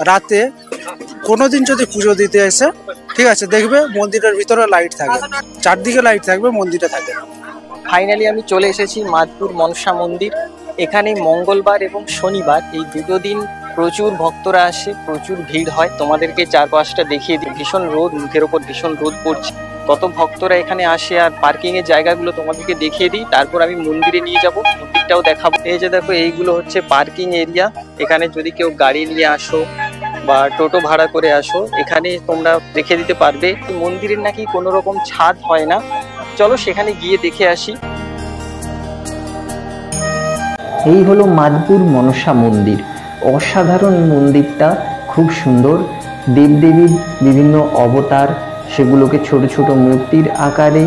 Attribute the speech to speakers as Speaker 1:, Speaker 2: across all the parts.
Speaker 1: রাতে কোনোদিন যদি পুজো দিতে এসে, ঠিক আছে, দেখবে মন্দিরের ভিতরে লাইট থাকে, চারদিকে লাইট থাকবে, মন্দিরে থাকে না।
Speaker 2: ফাইনালি আমি চলে এসেছি মাদপুর মনসা মন্দির। এখানে মঙ্গলবার এবং শনিবার এই দুটো দিন প্রচুর ভক্তরা আসে, প্রচুর ভিড় হয়। তোমাদেরকে চারপাশটা দেখিয়ে দিই। ভীষণ রোদ, মুখের ওপর ভীষণ রোদ পড়ছে। কত ভক্তরা এখানে আসে, আর পার্কিং এর জায়গাগুলো তোমাদেরকে দেখিয়ে দিই। তারপর আমি মন্দিরে নিয়ে যাব, মন্দিরটাও দেখাবো। এই যে দেখো, এইগুলো হচ্ছে পার্কিং এরিয়া। এখানে যদি কেউ গাড়ি নিয়ে আসো বা টোটো ভাড়া করে আসো, এখানে তোমরা রেখে দিতে পারবে। মন্দিরের নাকি কোনো রকম ছাদ হয় না। চলো সেখানে গিয়ে দেখে আসি।
Speaker 3: এই হলো মাদপুর মনসা মন্দির। অসাধারণ মন্দিরটা, খুব সুন্দর। দেবদেবীর বিভিন্ন অবতার, সেগুলোকে ছোট ছোট মূর্তির আকারে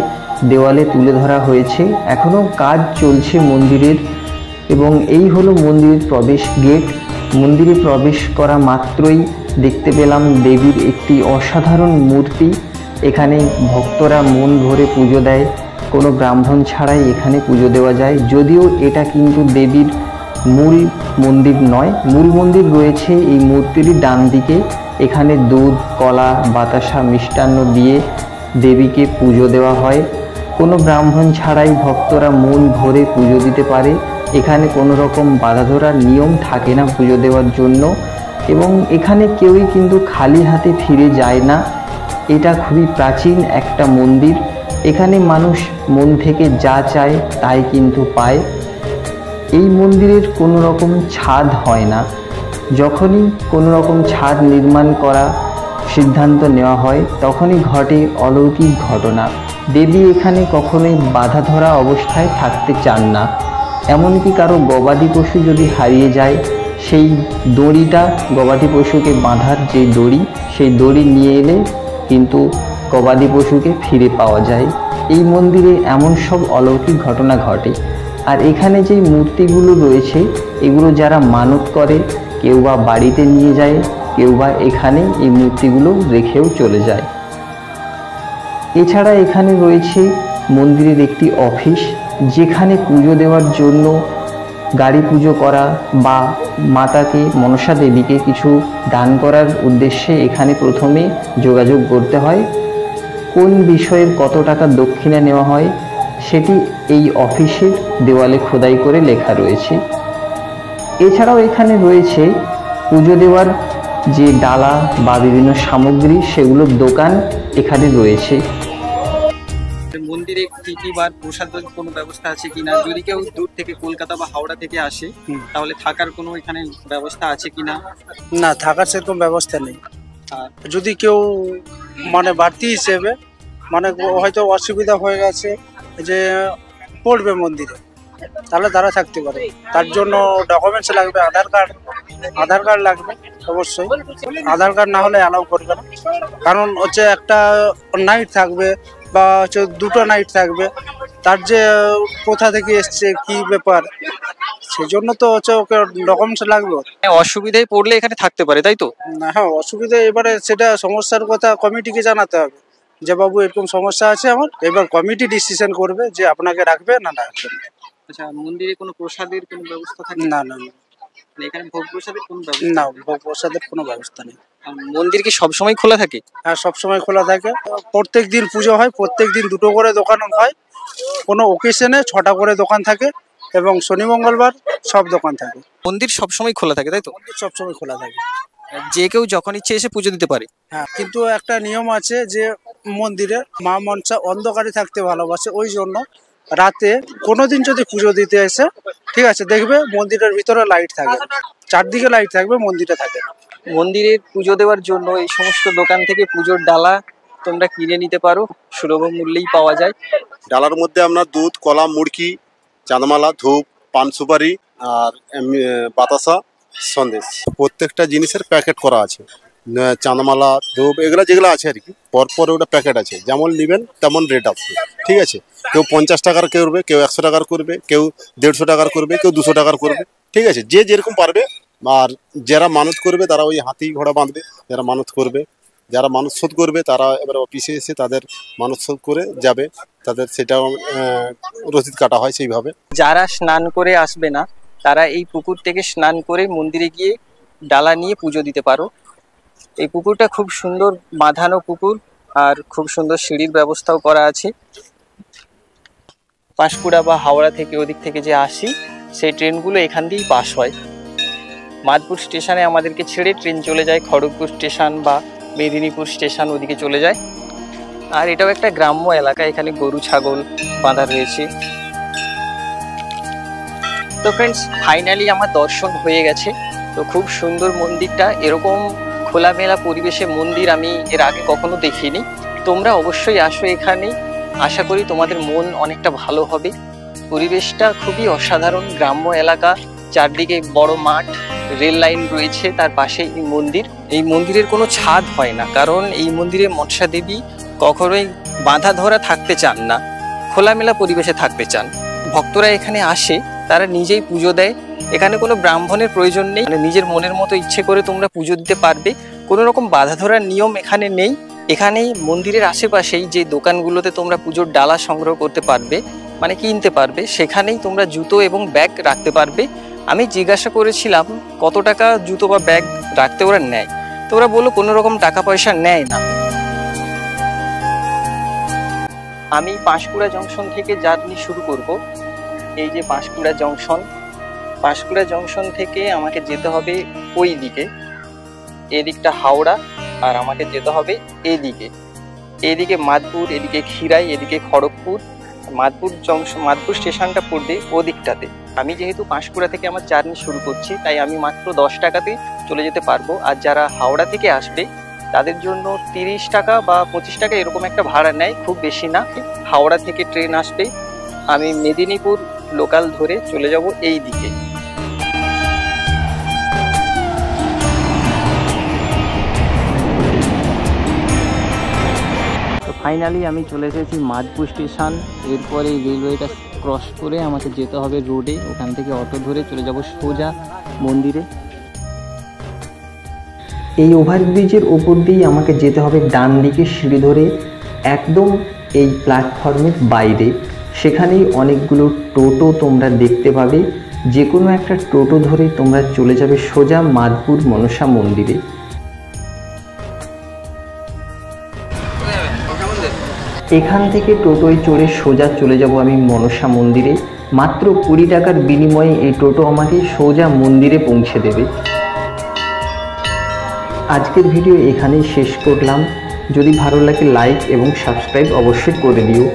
Speaker 3: দেওয়ালে তুলে ধরা হয়েছে। এখনো কাজ চলছে মন্দিরের। এবং এই হলো মন্দিরের প্রবেশ গেট। মন্দিরে প্রবেশ করা মাত্রই দেখতে পেলাম দেবীর একটি অসাধারণ মূর্তি। এখানে ভক্তরা মন ভরে পুজো দেয়, কোনো ব্রাহ্মণ ছাড়াই এখানে পুজো দেওয়া যায়। যদিও এটা কিন্তু দেবীর মূল মন্দির নয়, মূল মন্দির রয়েছে এই মূর্তির ডান দিকে। এখানে দুধ, কলা, বাতাসা, মিষ্টান্ন দিয়ে দেবীকে পুজো দেওয়া হয়। কোনো ব্রাহ্মণ ছাড়াই ভক্তরা মন ভরে পুজো দিতে পারে। এখানে কোনো রকম বাধা ধরার নিয়ম থাকে না পুজো দেওয়ার জন্য। এবং এখানে কেউই কিন্তু খালি হাতে ফিরে যায় না। এটা খুবই প্রাচীন একটা মন্দির। এখানে মানুষ মন থেকে যা চায় তাই কিন্তু পায়। এই মন্দিরের কোনো রকম ছাদ হয় না। যখনই কোনো রকম ছাদ নির্মাণ করা সিদ্ধান্ত নেওয়া হয়, তখনই ঘটে অলৌকিক ঘটনা। দেবী এখানে কখনোই বাধা ধরা অবস্থায় থাকতে চান না। এমনকি কারো গবাদি পশু যদি হারিয়ে যায়, সেই দড়িটা, গবাদি পশুকে বাঁধার যে দড়ি, সেই দড়ি নিয়ে এলে কিন্তু গবাদি পশুকে ফিরে পাওয়া যায়। এই মন্দিরে এমন সব অলৌকিক ঘটনা ঘটে। আর এখানে যে মূর্তিগুলো রয়েছে, এগুলো যারা মানত করে, কেউ বা বাড়িতে নিয়ে যায়, কেউ বা এখানে এই মূর্তিগুলো রেখেও চলে যায়। এছাড়া এখানে রয়েছে মন্দিরের একটি অফিস, যেখানে পুজো দেওয়ার জন্য, গাড়ি পুজো করা বা মাতাকে, মনসা দেবীকে কিছু দান করার উদ্দেশ্যে এখানে প্রথমে যোগাযোগ করতে হয়। কোন বিষয়ের কত টাকা দক্ষিণা নেওয়া হয় সেটি এই অফিসের দেওয়ালে খোদাই করে লেখা রয়েছে। এছাড়াও এখানে রয়েছে পুজো দেওয়ার যে ডালা বা বিভিন্ন সামগ্রী, সেগুলোর দোকান এখানে রয়েছে।
Speaker 2: মন্দিরে কি কি বার প্রসাদের কোনো ব্যবস্থা আছে কিনা? যদি কেউ দূর থেকে, কলকাতা বা হাওড়া থেকে আসে, তাহলে থাকার কোনো এখানে ব্যবস্থা আছে কিনা?
Speaker 1: না, থাকার সেরকম ব্যবস্থা নেই। আর যদি কেউ মানে বাড়তি হিসেবে, মানে হয়তো অসুবিধা হয়ে গেছে যে পড়বে মন্দিরে, তাহলে তারা থাকতে পারে। তার জন্য ডকুমেন্টস লাগবে, আধার কার্ড লাগবে অবশ্যই। আধার কার্ড না হলে অ্যালাউ করবে না। কারণ হচ্ছে একটা নাইট থাকবে বা হচ্ছে দুটো নাইট থাকবে, তার যে কোথা থেকে এসছে, কি ব্যাপার, সেই জন্য তো হচ্ছে ওকে ডকুমেন্টস লাগবে।
Speaker 2: অসুবিধায় পড়লে এখানে থাকতে পারে, তাই তো?
Speaker 1: না, হ্যাঁ, অসুবিধা এবারে সেটা সমস্যার কথা কমিটিকে জানাতে হবে যে বাবু এরকম সমস্যা আছে আমার। এবার কমিটি ডিসিশন করবে যে আপনাকে রাখবে না রাখবে না।
Speaker 2: আচ্ছা, মন্দিরে কোনো প্রসাদের কোনো ব্যবস্থা থাকে?
Speaker 1: না না না,
Speaker 2: এখানে ভোগ প্রসাদের কোনো ব্যবস্থা?
Speaker 1: না, ভোগ প্রসাদের কোনো ব্যবস্থা নেই।
Speaker 2: মন্দির কি সবসময় খোলা থাকে?
Speaker 1: হ্যাঁ, সবসময় খোলা থাকে। প্রত্যেক দিন পুজো হয়, প্রত্যেক দিন দুটো করে দোকান হয়। কোনো ওকেশনে 6টা করে দোকান থাকে এবং শনি মঙ্গলবার সব দোকান থাকে।
Speaker 2: মন্দির সবসময় খোলা থাকে, তাই তো?
Speaker 1: মন্দির সবসময় খোলা থাকে।
Speaker 2: যে কেউ যখন ইচ্ছে এসে পুজো দিতে পারে।
Speaker 1: হ্যাঁ, কিন্তু একটা নিয়ম আছে যে মন্দিরে মা মনসা অন্ধকারে থাকতে ভালোবাসে। ওই জন্য রাতে কোনোদিন যদি পুজো দিতে এসে, ঠিক আছে, দেখবে মন্দিরের ভিতরে লাইট থাকে, চারদিকে লাইট থাকবে, মন্দিরে থাকে না।
Speaker 2: মন্দিরে পুজো দেওয়ার জন্য এই সমস্ত দোকান থেকে পুজোর ডালা তোমরা কিনে নিতে পারো, সুলভ মূল্যেই পাওয়া যায়।
Speaker 4: ডালার মধ্যে আমরা দুধ, কলা, মুড়কি, চাঁদমালা, ধূপ, পান সুপারি আর বাতাসা, সন্দেশ, প্রত্যেকটা জিনিসের প্যাকেট করা আছে। চাঁদমালা, ধূপ, এগুলো যেগুলো আছে আর কি, পরপর ওটা প্যাকেট আছে। যেমন নেবেন তেমন রেট আছে, ঠিক আছে। কেউ 50 টাকার করবে, কেউ 100 টাকার করবে, কেউ 150 টাকার করবে, কেউ 200 টাকার করবে, ঠিক আছে, যে যেরকম পারবে। আর যারা মানত করবে তারা ওই হাতি ঘোড়া বাঁধবে, যারা মানত করবে। যারা মানত শোধ করবে তারা এবার অফিসে এসে তাদের মানত শোধ করে যাবে, তাদের সেটাও রসিদ কাটা হয় সেইভাবে।
Speaker 2: যারা স্নান করে আসবে না, তারা এই পুকুর থেকে স্নান করে মন্দিরে গিয়ে ডালা নিয়ে পুজো দিতে পারো। এই পুকুরটা খুব সুন্দর বাঁধানো পুকুর, আর খুব সুন্দর সিঁড়ির ব্যবস্থাও করা আছে। পাঁশকুড়া বা হাওড়া থেকে ওদিক থেকে যে আসি সেই ট্রেনগুলো এখান দিয়েই পাস হয়। মাদপুর স্টেশনে আমাদেরকে ছেড়ে ট্রেন চলে যায় খড়গপুর স্টেশন বা মেদিনীপুর স্টেশন, ওদিকে চলে যায়। আর এটাও একটা গ্রাম্য এলাকা, এখানে গরু ছাগল বাঁধা রয়েছে। তো ফ্রেন্ডস, ফাইনালি আমার দর্শন হয়ে গেছে। তো খুব সুন্দর মন্দিরটা, এরকম খোলামেলা পরিবেশে মন্দির আমি এর আগে কখনো দেখিনি। তোমরা অবশ্যই আসো এখানে, আশা করি তোমাদের মন অনেকটা ভালো হবে। পরিবেশটা খুবই অসাধারণ, গ্রাম্য এলাকা, চারদিকে বড় মাঠ, রেল লাইন রয়েছে, তার পাশে এই মন্দির। এই মন্দিরের কোনো ছাদ হয় না, কারণ এই মন্দিরে মনসা দেবী কখনোই বাঁধা ধরা থাকতে চান না, খোলামেলা পরিবেশে থাকতে চান। ভক্তরা এখানে আসে, তারা নিজেই পুজো দেয়, এখানে কোনো ব্রাহ্মণের প্রয়োজন নেই, মানে নিজের মনের মতো ইচ্ছে করে তোমরা পুজো দিতে পারবে। কোনো রকম বাধা ধরার নিয়ম এখানে নেই। এখানেই মন্দিরের আশেপাশেই যে দোকানগুলোতে তোমরা পুজোর ডালা সংগ্রহ করতে পারবে, মানে কিনতে পারবে, সেখানেই তোমরা জুতো এবং ব্যাগ রাখতে পারবে। আমি জিজ্ঞাসা করেছিলাম কত টাকা জুতো বা ব্যাগ রাখতে ওরা নেয়, তো ওরা বললো কোনো রকম টাকা পয়সা নেয় না। আমি পাঁশকুড়া জংশন থেকে জার্নি শুরু করব। এই যে পাঁশকুড়া জংশন, পাঁশকুড়া জংশন থেকে আমাকে যেতে হবে ওই দিকে, এদিকটা হাওড়া, আর আমাকে যেতে হবে এদিকে, এদিকে মাদপুর, এদিকে খিরাই, এদিকে খড়গপুর। মাদপুর জংশন, মাদপুর স্টেশনটা পড়বে ওদিকটাতে। আমি যেহেতু পাঁশকুড়া থেকে আমার জার্নি শুরু করছি, তাই আমি মাত্র 10 টাকাতে চলে যেতে পারবো। আর যারা হাওড়া থেকে আসবে তাদের জন্য 30 টাকা বা 25 টাকা এরকম একটা ভাড়া নেয়, খুব বেশি না। হাওড়া থেকে ট্রেন আসবে, আমি মেদিনীপুর লোকাল ধরে চলে যাব এই দিকে। তো ফাইনালি আমি চলে এসেছি মাদপুর স্টেশন। এরপরে রেলওয়েটা ক্রস করে আমাকে যেতে হবে রোডে, ওখান থেকে অটো ধরে চলে যাব সোজা মন্দিরে।
Speaker 3: এই ওভারব্রিজের ওপর দিয়ে আমাকে যেতে হবে ডান দিকে সিঁড়ি ধরে একদম এই প্ল্যাটফর্মের বাইরে। সেখানেই অনেকগুলো টোটো তোমরা দেখতে পাবে, যে কোনো একটা টোটো ধরে তোমরা চলে যাবে সোজা মাদপুর মনসা মন্দিরে। এখান থেকে টোটোয় চড়ে সোজা চলে যাব আমি মনসা মন্দিরে। মাত্র 20 টাকার বিনিময়ে এই টোটো আমাকে সোজা মন্দিরে পৌঁছে দেবে। আজকের ভিডিও এখানেই শেষ করলাম। যদি ভালো লাগে লাইক এবং সাবস্ক্রাইব অবশ্যই করে দিও।